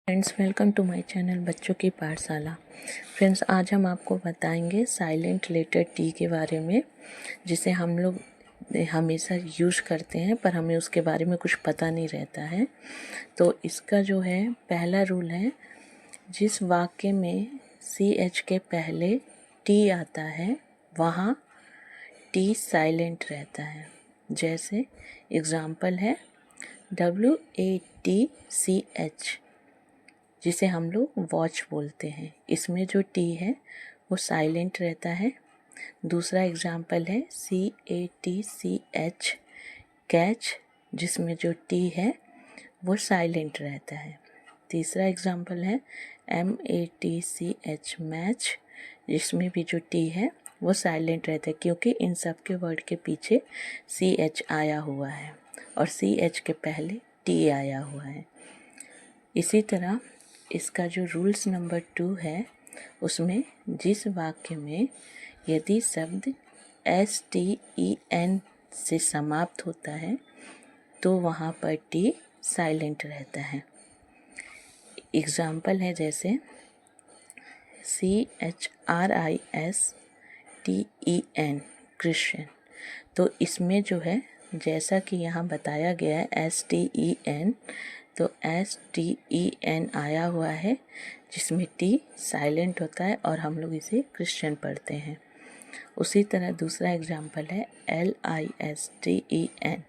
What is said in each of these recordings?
Friends, welcome to my channel बच्चों की पाठशाला। फ्रेंड्स, आज हम आपको बताएंगे साइलेंट लेटर टी के बारे में, जिसे हम लोग हमेशा यूज़ करते हैं पर हमें उसके बारे में कुछ पता नहीं रहता है। तो इसका जो है पहला रूल है, जिस वाक्य में सी एच के पहले टी आता है वहाँ टी साइलेंट रहता है। जैसे एग्ज़ाम्पल है WATCH, जिसे हम लोग वॉच बोलते हैं। इसमें जो टी है वो साइलेंट रहता है। दूसरा एग्जाम्पल है CATCH, कैच, जिसमें जो टी है वो साइलेंट रहता है। तीसरा एग्जाम्पल है MATCH, मैच, जिसमें भी जो टी है वो साइलेंट रहता है, क्योंकि इन सब के वर्ड के पीछे CH आया हुआ है और CH के पहले टी आया हुआ है। इसी तरह इसका जो रूल्स नंबर 2 है, उसमें जिस वाक्य में यदि शब्द STEN से समाप्त होता है तो वहाँ पर टी साइलेंट रहता है। एग्जाम्पल है जैसे CHRISTEN, क्रिश्चियन। तो इसमें जो है, जैसा कि यहाँ बताया गया है STEN, तो STEN आया हुआ है जिसमें टी साइलेंट होता है और हम लोग इसे क्रिश्चियन पढ़ते हैं। उसी तरह दूसरा एग्जाम्पल है LISTEN,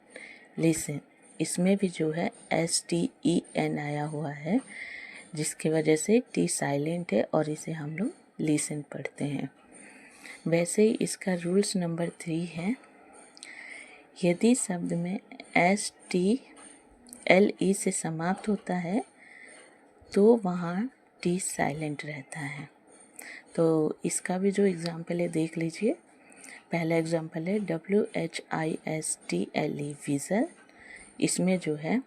लिसन। इसमें भी जो है STEN आया हुआ है, जिसकी वजह से टी साइलेंट है और इसे हम लोग लिसन पढ़ते हैं। वैसे ही इसका रूल्स नंबर 3 है, यदि शब्द में STLE से समाप्त होता है तो वहाँ टी साइलेंट रहता है। तो इसका भी जो एग्ज़ाम्पल है देख लीजिए। पहला एग्ज़ाम्पल है WHISTLE, विज़ल। इसमें जो है,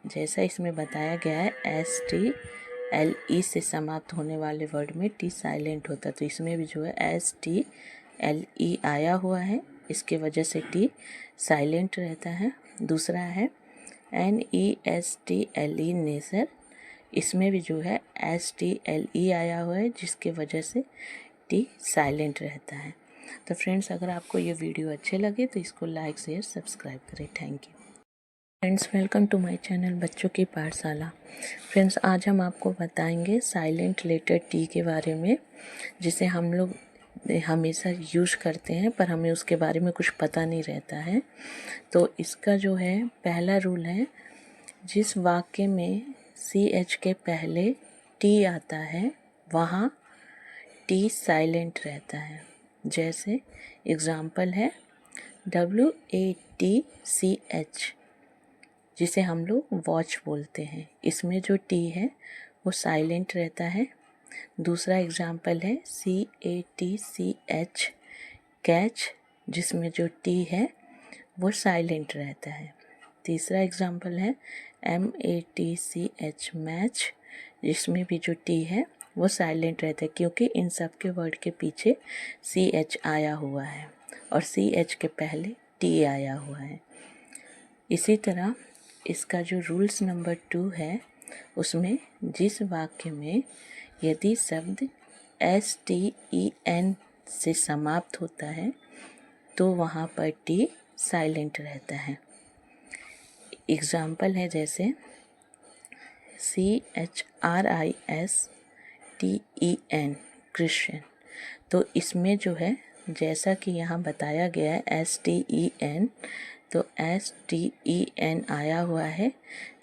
जैसा इसमें बताया गया है STLE से समाप्त होने वाले वर्ड में टी साइलेंट होता है, तो इसमें भी जो है STLE आया हुआ है, इसके वजह से टी साइलेंट रहता है। दूसरा है NESTLE, नेज़र। इसमें भी जो है STLE आया हुआ है, जिसके वजह से टी साइलेंट रहता है। तो फ्रेंड्स, अगर आपको ये वीडियो अच्छे लगे तो इसको लाइक शेयर सब्सक्राइब करें। Thank you. Friends, welcome to my channel बच्चों की पाठशाला। फ्रेंड्स, आज हम आपको बताएंगे साइलेंट लेटर टी के बारे में, जिसे हम लोग हमेशा यूज़ करते हैं पर हमें उसके बारे में कुछ पता नहीं रहता है। तो इसका जो है पहला रूल है, जिस वाक्य में CH के पहले टी आता है वहाँ टी साइलेंट रहता है। जैसे एग्ज़ाम्पल है WATCH, जिसे हम लोग वॉच बोलते हैं। इसमें जो टी है वो साइलेंट रहता है। दूसरा एग्ज़ाम्पल है CATCH, कैच, जिसमें जो टी है वो साइलेंट रहता है। तीसरा एग्ज़ाम्पल है MATCH, मैच, जिसमें भी जो टी है वो साइलेंट रहता है, क्योंकि इन सब के वर्ड के पीछे CH आया हुआ है और CH के पहले टी आया हुआ है। इसी तरह इसका जो रूल्स नंबर 2 है, उसमें जिस वाक्य में यदि शब्द STEN से समाप्त होता है तो वहाँ पर टी साइलेंट रहता है। एग्ज़ाम्पल है जैसे CHRISTEN, क्रिश्चियन। तो इसमें जो है, जैसा कि यहाँ बताया गया है STEN, तो STEN आया हुआ है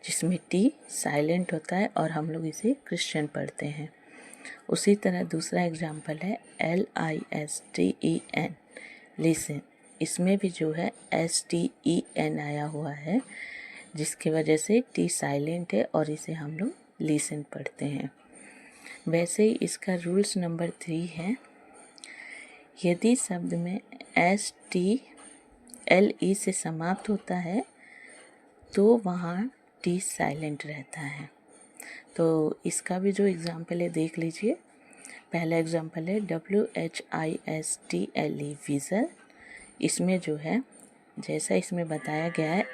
जिसमें टी साइलेंट होता है और हम लोग इसे क्रिश्चियन पढ़ते हैं। उसी तरह दूसरा एग्जाम्पल है LISTEN, लिसन। इसमें भी जो है STEN आया हुआ है, जिसकी वजह से टी साइलेंट है और इसे हम लोग लिसन पढ़ते हैं। वैसे ही इसका रूल्स नंबर 3 है, यदि शब्द में STLE से समाप्त होता है तो वहाँ टी साइलेंट रहता है। तो इसका भी जो एग्ज़ाम्पल है देख लीजिए। पहला एग्ज़ाम्पल है WHISTLE, विज़ल। इसमें जो है, जैसा इसमें बताया गया है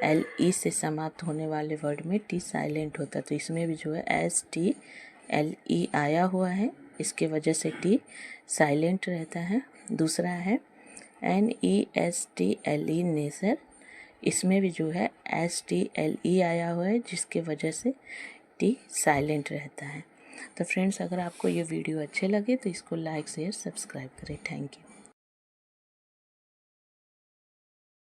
एल ई से समाप्त होने वाले वर्ड में टी साइलेंट होता है। तो इसमें भी जो है STLE आया हुआ है, इसके वजह से टी साइलेंट रहता है। दूसरा है NESTLE नेसर, इसमें भी जो है STLE आया हुआ है, जिसके वजह से टी साइलेंट रहता है। तो फ्रेंड्स, अगर आपको ये वीडियो अच्छे लगे तो इसको लाइक शेयर सब्सक्राइब करें। Thank you.